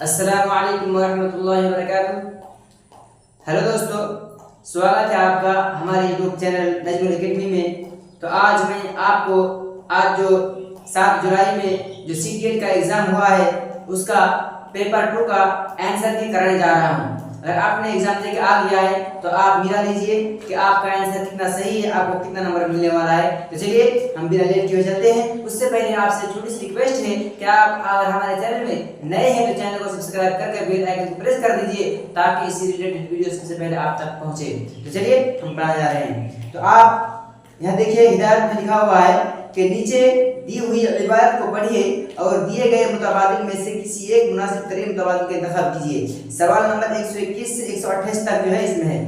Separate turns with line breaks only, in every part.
अस्सलामु अलैकुम वरहमतुल्लाहि वबरकातुहू। हेलो दोस्तों, स्वागत है आपका हमारे यूट्यूब चैनल नजमुल एकेडमी में। तो आज मैं आपको जो 7 जुलाई में जो सीटीएट का एग्ज़ाम हुआ है उसका पेपर 2 का आंसर की कराने जा रहा हूँ। अगर आपने एग्जाम दे के आ गया है तो आप मिला लीजिए कि आपका आंसर कितना सही है, आपको कितना नंबर मिलने वाला है। तो चलिए हम बिना लेट किए चलते हैं। उससे पहले आपसे छोटी सी रिक्वेस्ट है कि आप अगर हमारे चैनल में नए हैं तो चैनल को सब्सक्राइब करके बेल आइकन को प्रेस कर दीजिए ताकि इसी रिलेटेड वीडियो सबसे पहले आप तक पहुंचे। तो चलिए हम पढ़ाने जा रहे हैं। तो आप यहाँ देखिए हिदायत में लिखा हुआ है कि नीचे दी हुई इबारत को पढ़िए और दिए गए मुतबादिल में से किसी एक मुनासिब तरीन मुतबादिल का इंतखाब कीजिए। सवाल नंबर 121 से 128 तक जो है इसमें है।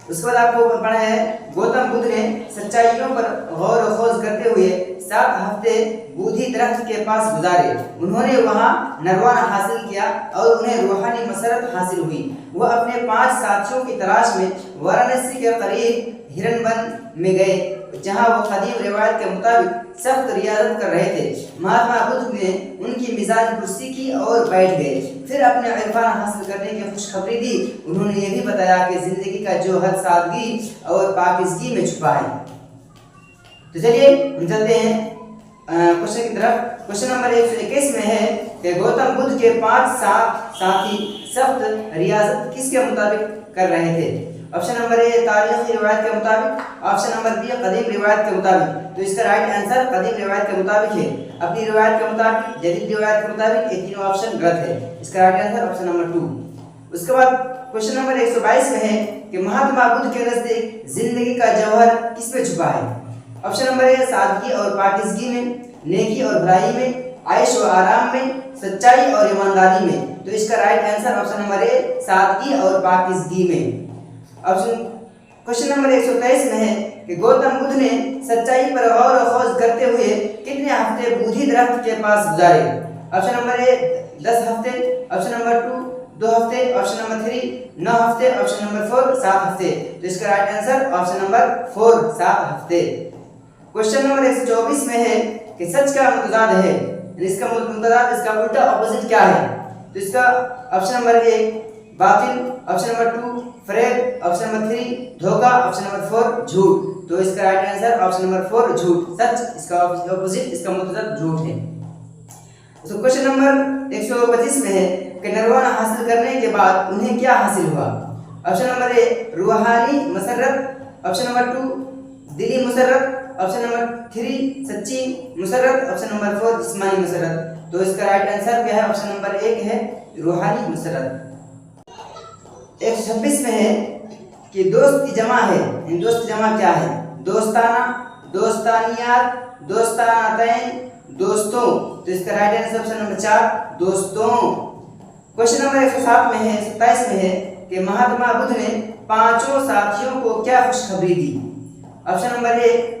उसके बाद आपको पढ़ा है गौतम बुद्ध ने सच्चाइयों पर गौर व खोज करते हुए 7 हफ्ते बूढ़ी दरख्त के पास गुजारे। उन्होंने वहां नरवाना हासिल किया और उन्हें रूहानी मसरत हासिल हुई। वह अपने 5 साथियों की तलाश में वाराणसी के करीब हिरनबन में गए जहां वो कदीम रिवायत के मुताबिक सख्त रियाजत कर रहे थे। महात्मा बुद्ध ने उनकी मिजाज कुर्सी की और बैठ गए। फिर अपने इरफान हासिल करने की खुशखबरी दी। उन्होंने यह भी बताया कि जिंदगी का जो हद सादगी और पाकिज़गी में छुपा है। तो चलिए हम चलते हैं क्वेश्चन की तरफ। क्वेश्चन नंबर 121 में है कि गौतम बुद्ध के 5 साथी सख्त रियाजत किसके मुताबिक कर रहे थे। ऑप्शन नंबर ए तारीखी रिवायत के मुताबिक, ऑप्शन नंबर बी कदीम रिवायत के मुताबिक। तो इसका राइट आंसर कदीम रिवायत के मुताबिक है। अपनी रिवायत के मुताबिक, जदीद रिवायत के मुताबिक, ये तीनों ऑप्शन गलत है। इसका राइट आंसर ऑप्शन नंबर 2। उसके बाद क्वेश्चन नंबर 122 में है कि महात्मा बुद्ध के नजदीक जिंदगी का जौहर किसमें छुपा है। ऑप्शन नंबर ए सादगी और पाकिज़गी में, नेकी और भलाई में, आयश और आराम में, सच्चाई और ईमानदारी में। तो इसका right answer option number A सादगी और पाकिज़गी में। ऑप्शन क्वेश्चन नंबर 123 में है कि गौतम बुद्ध ने सच्चाई पर गौर व खोज करते हुए कितने हफ्ते बूढ़ी दरख्त के पास गुजारे। ऑप्शन नंबर ए 10 हफ्ते, ऑप्शन नंबर 2 2 हफ्ते, ऑप्शन नंबर 3 9 हफ्ते, ऑप्शन नंबर 4 7 हफ्ते। तो इसका राइट आंसर ऑप्शन नंबर 4 7 हफ्ते। क्वेश्चन नंबर 124 में है कि सच का मुतजाद है, इसका मुतजाद, इसका उल्टा ऑपोजिट क्या है। तो इसका ऑप्शन नंबर 1 बातिल, ऑप्शन नंबर 2 फरेब, ऑप्शन नंबर 3 धोखा, ऑप्शन नंबर 4 झूठ। तो इसका राइट आंसर ऑप्शन नंबर 4 झूठ। सच इसका ऑपोजिट, इसका मुतजाद झूठ है। तो क्वेश्चन नंबर 125 में है कि नरवाना हासिल करने के बाद उन्हें क्या हासिल हुआ। ऑप्शन नंबर ए रूहानी मसरत, ऑप्शन नंबर 2 दिली मसरत, ऑप्शन नंबर 3 सच्ची मसरत, ऑप्शन नंबर 4 जिस्मानी मसरत। तो इसका राइट आंसर क्या है, ऑप्शन नंबर 1 है रूहानी मसरत। 126 में है कि दोस्त की जमा है। दोस्त की जमा क्या है। दोस्ताना, दोस्तानियात, दोस्तानातैन, दोस्तों। तो इसका राइट आंसर ऑप्शन नंबर 4 दोस्तों। क्वेश्चन नंबर 107 में है 27 में है कि महात्मा बुद्ध ने 5 साथियों को क्या खुशखबरी दी। ऑप्शन नंबर 1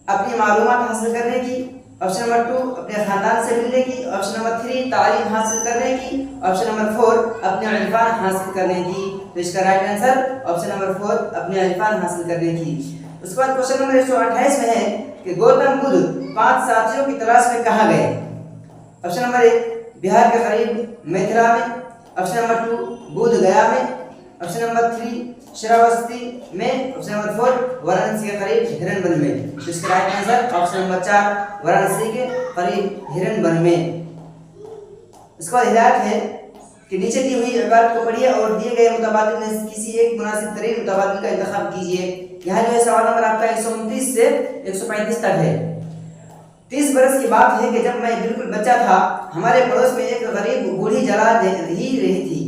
अपनी मालूमात हासिल करने की, ऑप्शन नंबर 2 अपने खानदान से मिलने की, ऑप्शन नंबर 3 तालीम हासिल करने की, ऑप्शन नंबर 4 अपने इरफान हासिल करने की। तो इसका राइट आंसर ऑप्शन नंबर 4 अपने इरफान हासिल करने की। उसके बाद क्वेश्चन नंबर 128 में है कि गौतम बुद्ध 5 साथियों की तलाश में कहाँ गए। ऑप्शन नंबर 1 बिहार के करीब मिथिला में, ऑप्शन नंबर 2 बोध गया में, ऑप्शन नंबर 3 श्रावस्ती में, ऑप्शन नंबर 4 वाराणसी के करीब हिरनबन में। तो इसका right answer option number 4 Varanasi के करीब हिरनबन में। उसके बाद हिदायत है कि नीचे दी हुई इबारत को पढ़िए और दिए गए मुतबादिल में किसी एक मुनासिब तरीन मुतबादिल का इंतखाब कीजिए। यहाँ जो है सवाल नंबर आपका 129 से 135 तक है। 30 बरस की बात है कि जब मैं बिल्कुल बच्चा था, हमारे पड़ोस में एक गरीब बूढ़ी जला ही रही थी।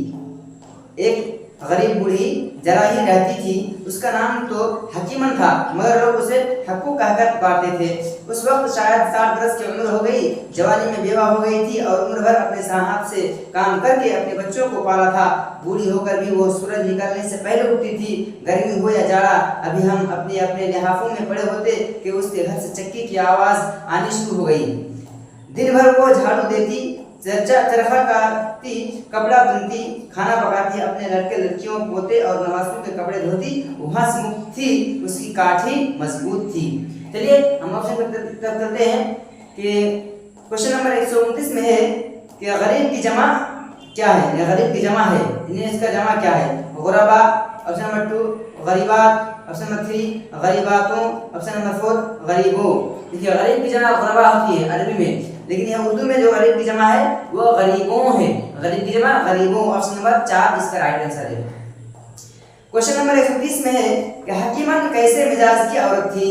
एक गरीब बूढ़ी जरा ही रहती थी। उसका नाम तो हकीमन था, मगर लोग उसे हक्कू कहकर पुकारते थे। उस वक्त शायद 60 बरस की उम्र हो गई, जवानी में बेवा हो गई थी और उम्र भर अपने साहब से काम करके अपने बच्चों को पाला था। बूढ़ी होकर भी वो सूरज निकलने से पहले उठती थी। गर्मी हो या जाड़ा, अभी हम अपने अपने लिहाफों में पड़े होते कि उसके घर से चक्की की आवाज़ आनी शुरू हो गई। दिन भर वो झाड़ू देती, चरखा काटती, कपड़ा बुनती, खाना पकाती, अपने लड़के लड़कियों, पोते और नवासों के कपड़े धोती। वो हंसमुख थी, उसकी काठी मजबूत थी। चलिए हम ऑप्शन पर करते हैं कि क्वेश्चन नंबर 129 में है कि गरीब की जमा क्या है, यानी गरीब की जमा है, यानी इसका जमा क्या है, गुरबा। ऑप्शन नंबर 2 गरीबात, ऑप्शन नंबर 3 गरीबातों, ऑप्शन नंबर 4 गरीबों। देखिए गरीब की जमा गुरबा होती है अरबी में, लेकिन यहाँ उर्दू में जो गरीब की जमा है वो गरीबों है, गरीब की जमा गरीबों। ऑप्शन नंबर 4 इसका राइट आंसर है। क्वेश्चन नंबर 130 में है कि हकीमन कैसे मिजाज की औरत थी।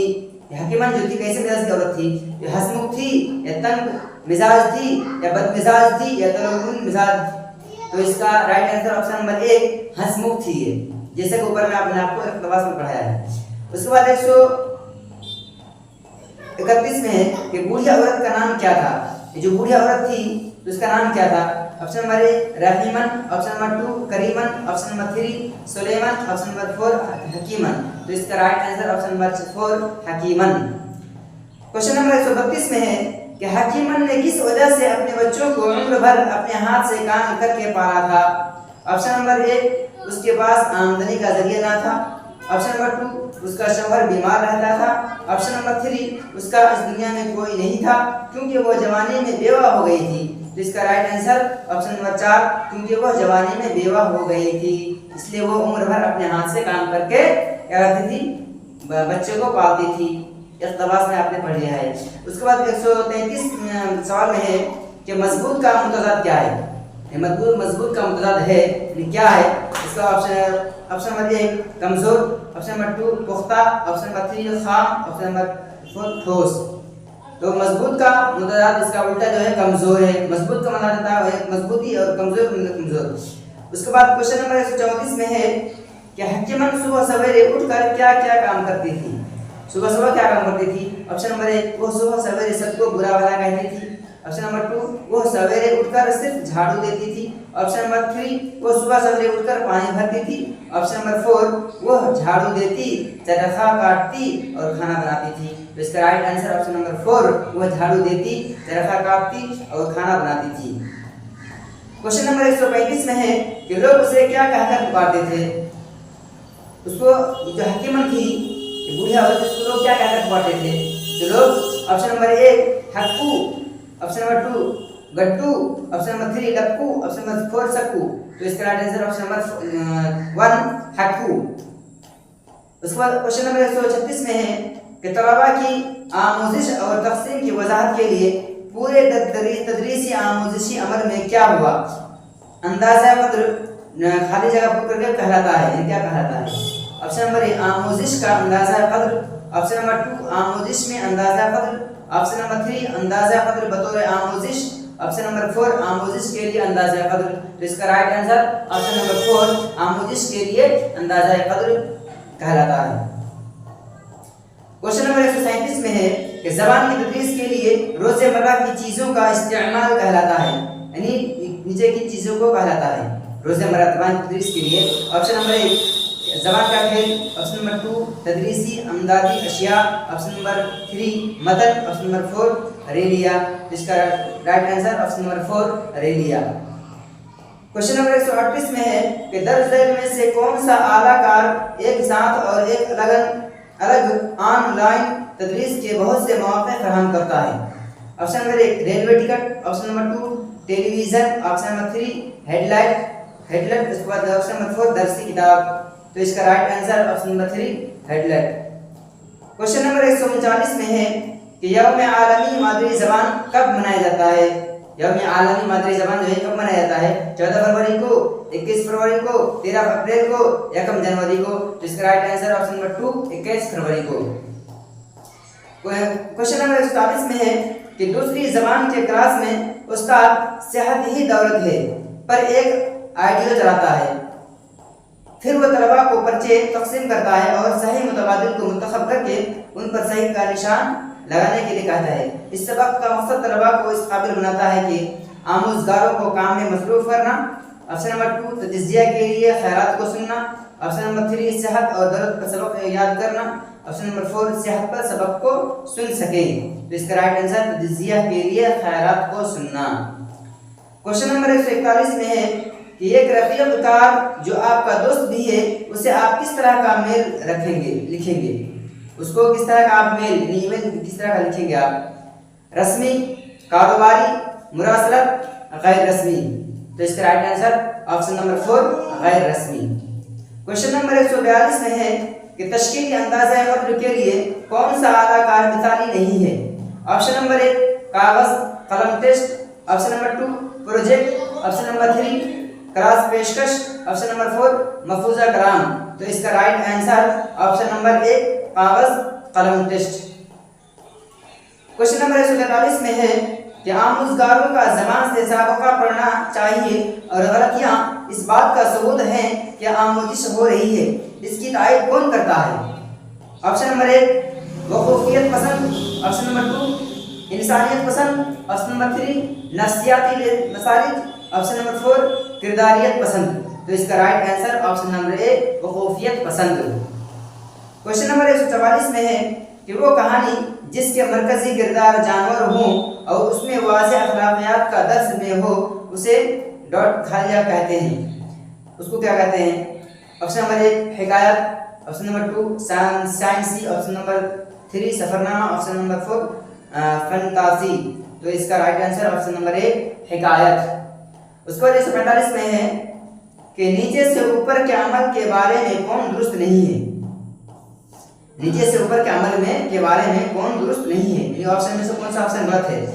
हकीमन जो थी कैसे मिजाज की औरत थी, ये हंसमुख थी या तंग मिजाज थी या बदमिजाज थी या तलौन मिजाज। तो इसका राइट आंसर ऑप्शन नंबर 1 हंसमुख थी है, जैसे कि ऊपर में आपने आपको इख्तिबास में पढ़ाया है। उसके बाद 131 में है कि बूढ़ी औरत का नाम क्या था। ये जो बूढ़ी औरत थी तो उसका नाम क्या था। Option number 1 Rahiman, option number 2 Kariman, option number 3 Suleman, option number 4 Hakiman. तो इसका right answer option number 4 Hakiman. Question number 132 में है कि हकीमन ने किस वजह से अपने बच्चों को उम्र भर अपने हाथ से काम करके पाला था। ऑप्शन नंबर 1 उसके पास आमदनी का जरिया ना था, ऑप्शन नंबर 2 उसका शौहर बीमार रहता था, ऑप्शन नंबर 3 उसका इस दुनिया में कोई नहीं था क्योंकि वो जवानी में बेवा हो गई थी। तो इसका राइट आंसर ऑप्शन नंबर 4 क्योंकि वो जवानी में बेवा हो गई थी, इसलिए वो उम्र भर अपने हाथ से काम करके क्या करती थी, बच्चे को पालती थी। इख्तिबास में आपने पढ़ लिया है। उसके बाद 133 सवाल में है कि मजबूत का मुतज़ाद क्या है। मजबूत का मुतज़ाद है क्या है। इसका ऑप्शन नंबर 1 कमजोर, ऑप्शन नंबर 2 पुख्ता, ऑप्शन नंबर 3 खाम, ऑप्शन नंबर 4 ठोस। तो मजबूत का मुतज़ाद इसका उल्टा जो है कमजोर है। मजबूत का मतलब होता है मजबूती और कमजोर कमजोर। उसके बाद क्वेश्चन नंबर 134 में है कि हकीमन सुबह सवेरे उठकर क्या क्या काम करती थी। सुबह सुबह क्या काम करती थी। ऑप्शन नंबर 1 वो सुबह सवेरे सबको बुरा भला कहती थी, ऑप्शन नंबर 2 वो सवेरे उठकर सिर्फ झाड़ू देती थी, ऑप्शन नंबर 3 वो सुबह सवेरे उठकर पानी भरती थी, ऑप्शन नंबर 4 वो झाड़ू देती, चरखा काटती और खाना बनाती थी। तो इसका राइट आंसर ऑप्शन नंबर 4 वो झाड़ू देती, चरखा काटती और खाना बनाती थी। क्वेश्चन नंबर 135 में है कि लोग उसे क्या कहकर पुकारते थे। उसको जो हकीमन थी बूढ़ी औरत, उसको लोग क्या कहकर पुकारते थे। तो लोग option number 1 Hakku, option number 2 Gaddu, option number 3 Lakku, option number 4 Sakku. तो इसका right answer option number 1 Hakku. उसके बाद क्वेश्चन नंबर 136 में है कि तलबा की आमोजिश और तक़सीम की वजाहत के लिए पूरे तदरीसी आमोजिशी अमल में क्या हुआ। अंदाज़ा कद्र खाली जगह पर करके कहलाता है, क्या कहलाता है। ऑप्शन नंबर 1 आमोजिश का अंदाज़ा कद्र, ऑप्शन नंबर 2 आमोजिश में अंदाज़ा कद्र, ऑप्शन नंबर 3 अंदाज़ा कद्र बतौर आमोजिश, ऑप्शन नंबर 4 आमोजिश के लिए अंदाज़ा कद्र। तो इसका राइट आंसर ऑप्शन नंबर 4 आमोजिश के लिए अंदाज़ा कद्र कहलाता है। क्वेश्चन नंबर 137 में है कि ज़बान की तदरीस के लिए रोज़मर्रा की चीज़ों का इस्तेमाल कहलाता है, यानी नीचे की चीज़ों को कहलाता है रोज़मर्रा ज़बान की तदरीस के लिए। ऑप्शन नंबर 1 ज़बान का खेल, ऑप्शन नंबर 2 तदरीसी अमदादी अशिया, ऑप्शन नंबर 3 मतन, ऑप्शन नंबर 4 रेलिया। इसका राइट आंसर ऑप्शन नंबर 4 रेलिया। क्वेश्चन नंबर 138 में है कि दर्ज झैल में से कौन सा आला कार एक साथ और एक अलग ऑनलाइन तदरीस के बहुत से मौके फराहम करता है। Option number 1 railway ticket, option number 2 television, option number 3 headlight, उसके बाद ऑप्शन नंबर 4 दरसी किताब। तो इसका right answer option number 3 headlight. Question number 139 में है कि यौम आलमी मादरी ज़बान कब मनाया जाता है। यौम आलमी मादरी ज़बान जो है कब मनाया जाता है। 14 फरवरी को, 21 फरवरी को, 13 अप्रैल को, 1 जनवरी को। तो इसका राइट आंसर ऑप्शन नंबर 2 21 फरवरी को। क्वेश्चन नंबर 140 में है कि दूसरी ज़बान के क्लास में उस्ताद सेहत ही दौलत है पर एक आइडिया चलाता है, फिर वह तलबा को पर्चे तकसीम करता है और सही मुतबादिल को मुंतखब करके उन पर सही का निशान लगाने के लिए कहता है। इस सबक का मकसद तलबा को इस काबिल बनाता है कि आमोज़गारों को काम में मसरूफ़ करना। ऑप्शन नंबर 2 तजिज़िया के लिए खैरात को सुनना, ऑप्शन नंबर 3 सेहत और दर्द पर सबक याद करना, ऑप्शन नंबर 4 सेहत पर सबक को सुन सके। तो इसका राइट आंसर तजिज़िया के लिए खैरात को सुनना। क्वेश्चन नंबर 141 में है कि एक रफ़ीक़ कार जो आपका दोस्त भी है उसे आप किस तरह का मेल लिखेंगे। उसको किस तरह का आप ईमेल किस तरह का लिखेंगे आप। रस्मी, कारोबारी, मुरासलत, गैर रस्मी। तो इसका राइट आंसर ऑप्शन नंबर 4 गैर रस्मी। क्वेश्चन नंबर 142 में है कि तश्कीली अंदाज़ा क़द्र के लिए कौन सा आला कार मिसाली नहीं है। ऑप्शन नंबर 1 कागज कलम test, option number 2 project, option number 3 class पेशकश, ऑप्शन नंबर 4 महफूजा कलाम। तो इसका राइट आंसर ऑप्शन नंबर 1 कागज कलम टेस्ट। क्वेश्चन नंबर 143 में है कि आमूज़गारों का ज़बान से साबका पढ़ना चाहिए और गलतियाँ इस बात का सबूत है कि आमोजिश हो रही है, इसकी तायद कौन करता है। ऑप्शन नंबर 1 वक़ूफ़ियत पसंद, ऑप्शन नंबर 2 इंसानियत पसंद, ऑप्शन नंबर 3 नफ्सियाती मसालिक, ऑप्शन नंबर 4 किरदारियत पसंद। तो इसका राइट आंसर ऑप्शन नंबर 1 वक़ूफ़ियत पसंद। क्वेश्चन नंबर 144 में है कि वो कहानी जिसके मरकजी किरदार जानवर हों और उसमें वाज़ेह अखलाकियात का दर्स में हो उसे डॉट खालिया कहते हैं, उसको क्या कहते हैं। ऑप्शन नंबर 1 हिकायत, ऑप्शन नंबर 2 साइंसी, ऑप्शन नंबर 3 सफरनामा, ऑप्शन नंबर 4 फंतासी। तो इसका राइट आंसर ऑप्शन नंबर 1 हिकायत। उसके बाद 145 में है कि नीचे से ऊपर के अमल के बारे में कौन दुरुस्त नहीं है। नीचे से ऊपर के अमल में के बारे में कौन दुरुस्त नहीं है, ये ऑप्शन में से कौन सा ऑप्शन गलत है।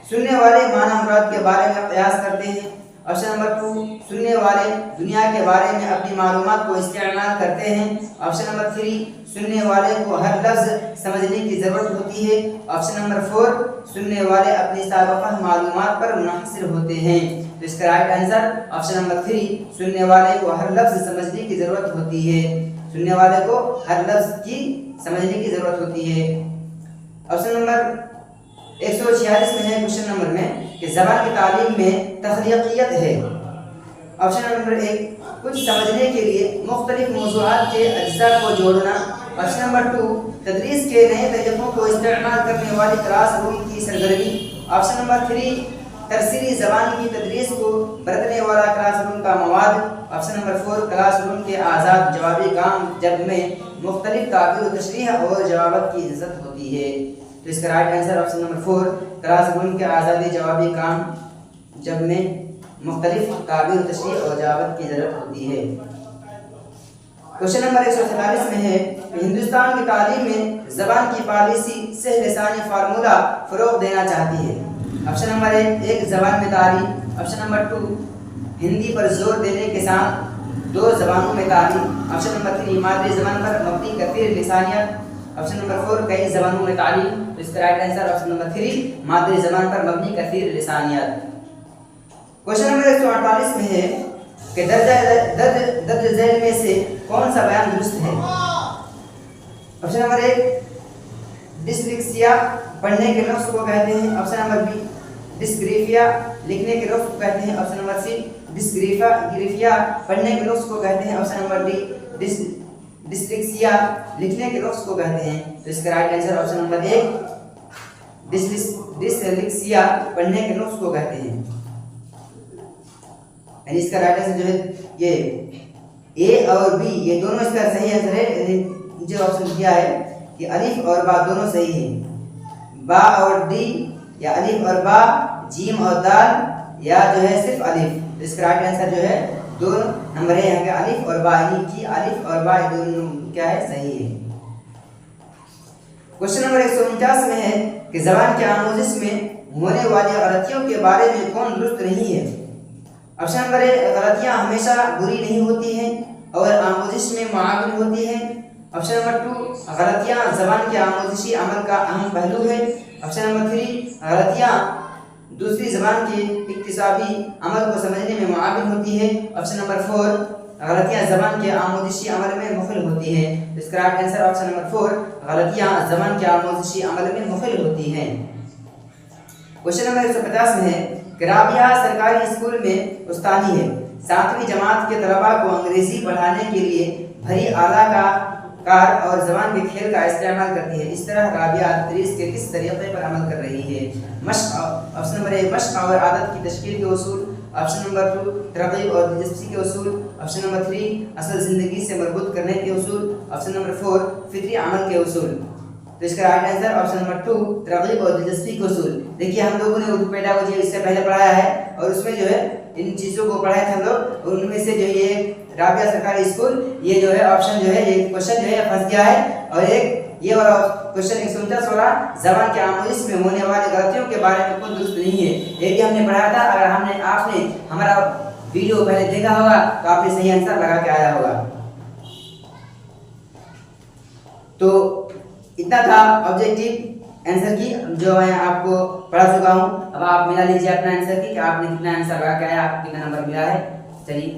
सुनने वाले माना मुराद के बारे में कयास करते हैं, ऑप्शन नंबर 2 सुनने वाले दुनिया के बारे में अपनी मालूमात को इस्तेमाल करते हैं, ऑप्शन नंबर 3 सुनने वाले को हर लफ्ज़ समझने की ज़रूरत होती है, ऑप्शन नंबर 4 सुनने वाले अपनी साबिक़ा मालूमात पर मुनहसिर होते हैं। तो इसका राइट आंसर ऑप्शन नंबर 3 सुनने वाले को हर लफ्ज़ समझने की ज़रूरत होती है, सुनने वाले को हर लफ्ज़ की समझने की ज़रूरत होती है। ऑप्शन नंबर 146 में है क्वेश्चन नंबर में कि ज़बान की तालीम में तख्लीक़ियत है। ऑप्शन नंबर 1 कुछ समझने के लिए मुख्तलिफ मौज़ूआत के अज्जा को जोड़ना, ऑप्शन नंबर 2 तदरीस के नए तरीक़ों को इस्तेमाल करने वाली क्लास रूम की सरगर्मी, ऑप्शन नंबर 3 तरसीली ज़बान की तदरीस को बरतने वाला क्लासरूम का मवाद, ऑप्शन नंबर 4 क्लासरूम के आज़ाद जवाबी काम जब में मुख्तलिफ ताबीर व तशरीह और जवाबत की इज्जत होती है। तो इसका right answer option number 4 classroom के आज़ादी जवाबी काम जब में मुख्तलिफ ताबीर व तशरीह और जवाबत की ज़रूरत होती है। क्वेश्चन नंबर 147 में है कि हिंदुस्तान की तालीम में ज़बान की पॉलिसी सह लिसानी फार्मूला फ़रोग़ देना चाहती है। ऑप्शन नंबर 1 ज़बान में तालीम, ऑप्शन नंबर 2 हिंदी पर जोर देने के साथ 2 ज़बानों में तालीम, ऑप्शन नंबर 3 मादरी ज़बान पर मबनी कसीर लिसानियत, ऑप्शन नंबर 4 कई ज़बानों में तालीम। तो इसका राइट आंसर ऑप्शन नंबर 3 मादरी ज़बान पर मबनी कसीर लिसानियत। क्वेश्चन नंबर 148 में है कि दर्ज झैल में से कौन सा बयान दुरुस्त है। ऑप्शन नंबर 1 डिस्लेक्सिया पढ़ने के लफ्ज़ को कहते हैं, ऑप्शन नंबर बी डिस्ग्राफिया लिखने के लफ्ज़ को कहते हैं, ऑप्शन नंबर सी डिस्ग्राफिया पढ़ने के लफ्ज़ को कहते हैं, ऑप्शन नंबर डी डिस्लेक्सिया लिखने के लफ्ज़ को कहते हैं। तो इसका right answer option number 1 dyslexia पढ़ने के लफ्ज़ को कहते हैं। यानी इसका राइट आंसर जो है ये ए और बी ये दोनों इसका सही आंसर है। जो ऑप्शन दिया है कि अलिफ और बा दोनों सही है, बा और डी या अलिफ और बा, जीम और दाल या जो है सिर्फ अलिफ। तो इसका राइट आंसर जो है 2 नंबर है यहाँ के अलिफ और बा, यानी कि अलिफ और बा दोनों क्या है सही है। क्वेश्चन नंबर 149 में है कि ज़बान के आमोजिश में होने वाली गलतियों के बारे में कौन दुरुस्त नहीं है। ऑप्शन नंबर 1 गलतियाँ हमेशा बुरी नहीं होती हैं और आमोजिश में मुआविन होती हैं, ऑप्शन नंबर 2 गलतियाँ ज़बान के आमोजिशी अमल का अहम पहलू है, ऑप्शन नंबर 3 गलतियाँ दूसरी ज़बान के इक्तिसाबी अमल को समझने में मुआविन होती है, ऑप्शन नंबर 4 गलतियाँ ज़बान के आमोजिशी अमल में मुखिल होती हैं। इसका राइट आंसर ऑप्शन नंबर 4 गलतियाँ ज़बान के आमोजिशी अमल में मुखिल होती हैं। क्वेश्चन नंबर 150 में है कि राबिया सरकारी स्कूल में उस्तादी है, 7वीं जमात के तलबा को अंग्रेज़ी पढ़ाने के लिए भरी आला का कार और ज़बान के खेल का इस्तेमाल करती है। इस तरह राबिया तदरीस के किस तरीक़े पर अमल कर रही है। ऑप्शन नंबर 1 मश्क और आदत की तश्कील के उसूल, ऑप्शन नंबर 2 तरगीब और दिलचस्पी के उसूल, ऑप्शन नंबर 3 असल ज़िंदगी से मरबूत करने के उसूल, ऑप्शन नंबर 4 फितरी अमल के उसूल। तो इसका राइट आंसर ऑप्शन नंबर 2 तरगीब और दिलचस्पी के उसूल। देखिए हम लोगों ने उर्दू पेडागोजी इससे पहले पढ़ाया है और उसमें जो है इन चीज़ों को पढ़ाए थे हम लोग, उनमें से जो ये राबिया सरकारी स्कूल, ये जो है ऑप्शन जो है, ये क्वेश्चन जो है फंस गया है। और एक ये वाला क्वेश्चन 149 जबान के आमोजिश में होने वाली गलतियों के बारे में कोई दुरुस्त नहीं है, ये भी हमने पढ़ाया था। अगर आपने हमारा वीडियो पहले देखा होगा तो आपने सही आंसर लगा के आया होगा। तो इतना था ऑब्जेक्टिव आंसर की, जो मैं आपको पढ़ा चुका हूँ। अब आप मिला लीजिए अपना आंसर की कि आपने कितना आंसर लगा के आया, आपको कितना नंबर मिला है। चलिए